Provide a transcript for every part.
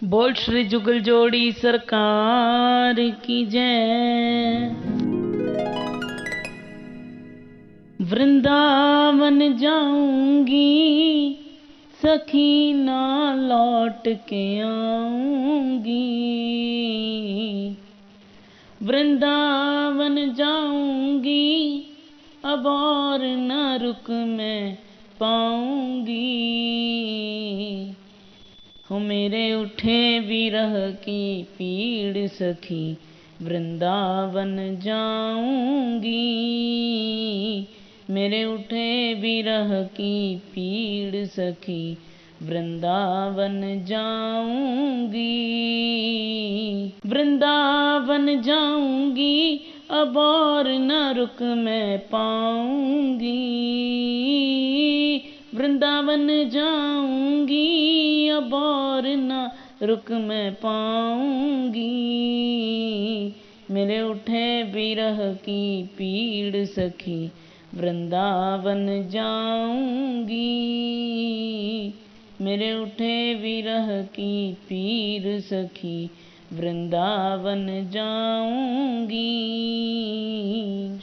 बोल श्री जुगल जोड़ी सरकार की जय। वृंदावन जाऊंगी सखी ना लौट के आऊंगी। वृंदावन जाऊंगी अब और न रुक मैं पाऊंगी। हो मेरे उठे विरह की पीड़ सखी वृंदावन जाऊंगी। मेरे उठे विरह की पीड़ सखी वृंदावन जाऊंगी। वृंदावन जाऊंगी अब और न रुक मैं पाऊंगी। वृंदावन जाऊंगी अब और न रुक मैं पाऊंगी। मेरे उठे विरह की पीड़ सखी वृंदावन जाऊंगी। मेरे उठे विरह की पीड़ सखी वृंदावन जाऊंगी।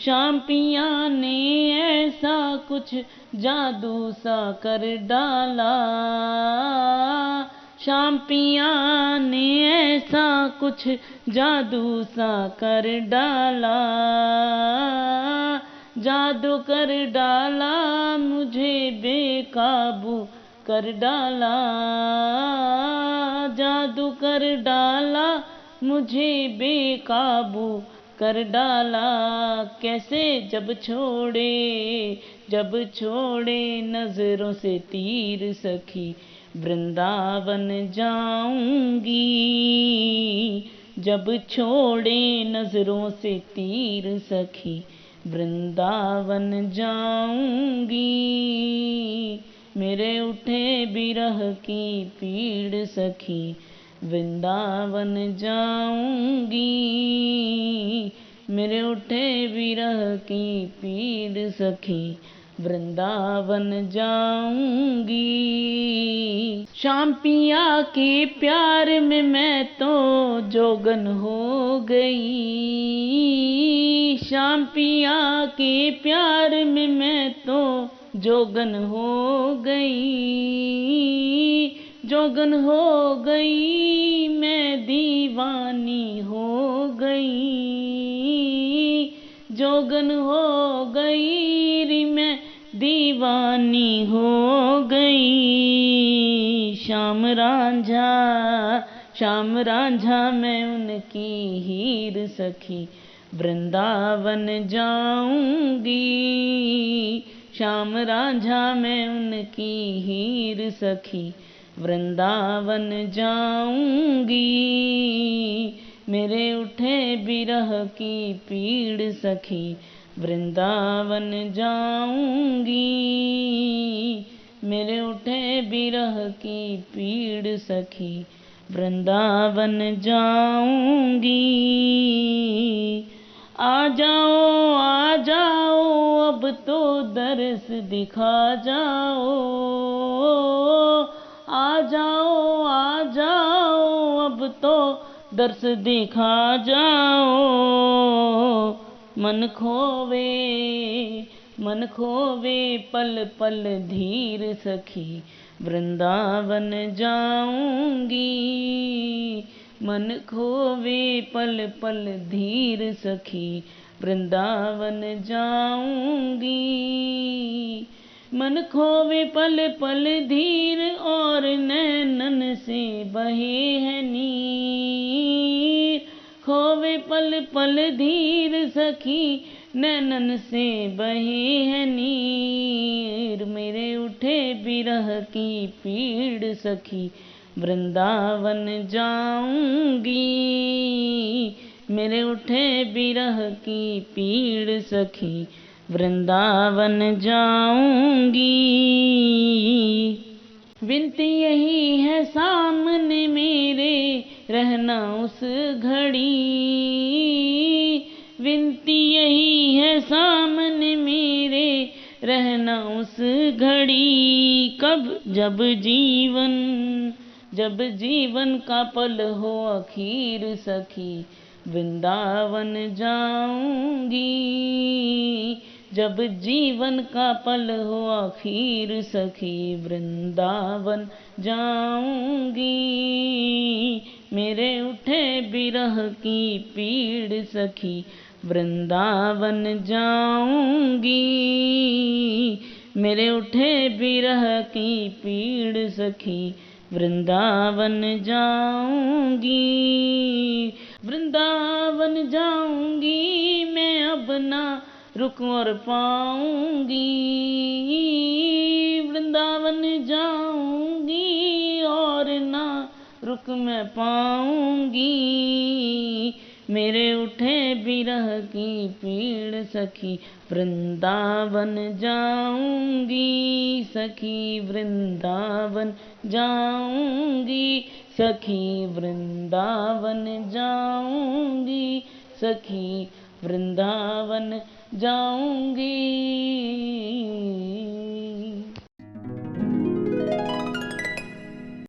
श्याम पिया ने ऐसा कुछ जादू सा कर डाला। श्याम पिया ने ऐसा कुछ जादू सा कर डाला। जादू कर डाला मुझे बेकाबू कर डाला। जादू कर डाला मुझे बेकाबू कर डाला। कैसे जब छोड़े नजरों से तीर सखी वृंदावन जाऊंगी। जब छोड़े नजरों से तीर सखी वृंदावन जाऊंगी। मेरे उठे विरह की पीड़ सखी वृंदावन जाऊंगी। मेरे उठे विरह की पीड़ सखी वृंदावन जाऊंगी। श्याम पिया के प्यार में मैं तो जोगन हो गई। श्याम पिया के प्यार में मैं तो जोगन हो गई। जोगन हो गई मैं दीवानी हो गई। जोगन हो गई री मैं दीवानी हो गई। श्याम रांझा मैं उनकी हीर सखी वृंदावन जाऊंगी। श्याम रांझा मैं उनकी हीर सखी वृंदावन जाऊंगी। मेरे उठे विरह की पीड़ सखी वृंदावन जाऊंगी। मेरे उठे विरह की पीड़ सखी वृंदावन जाऊंगी। आ जाओ अब तो दर्श दिखा जाओ। आ जाओ अब तो दर्श दिखा जाओ। मन खोवे पल पल धीर सखी वृंदावन जाऊंगी। मन खोवे पल पल धीर सखी वृंदावन जाऊंगी। मन खोवे पल पल धीर और नैनन से बहे है नीर। खोवे पल पल धीर सखी नैनन से बहे है नीर। मेरे उठे विरह की पीड़ सखी वृंदावन जाऊंगी। मेरे उठे विरह की पीड़ सखी वृंदावन जाऊंगी। विनती यही है सामने मेरे रहना उस घड़ी। विनती यही है सामने मेरे रहना उस घड़ी। घड़ी कब जब जीवन का पल हो आखिर सखी वृंदावन जाऊंगी। जब जीवन का पल हो आखिर सखी वृंदावन जाऊंगी। मेरे उठे बिरह की पीड़ सखी वृंदावन जाऊंगी। मेरे उठे बिरह की पीड़ सखी वृंदावन जाऊंगी। वृंदावन जाऊंगी मैं अब ना रुक और पाऊंगी। वृंदावन जाऊंगी और ना रुक मैं पाऊंगी। मेरे उठे बिरह की पीड़ सखी वृंदावन जाऊंगी। सखी वृंदावन जाऊंगी। सखी वृंदावन जाऊंगी। सखी वृंदावन जाऊंगी।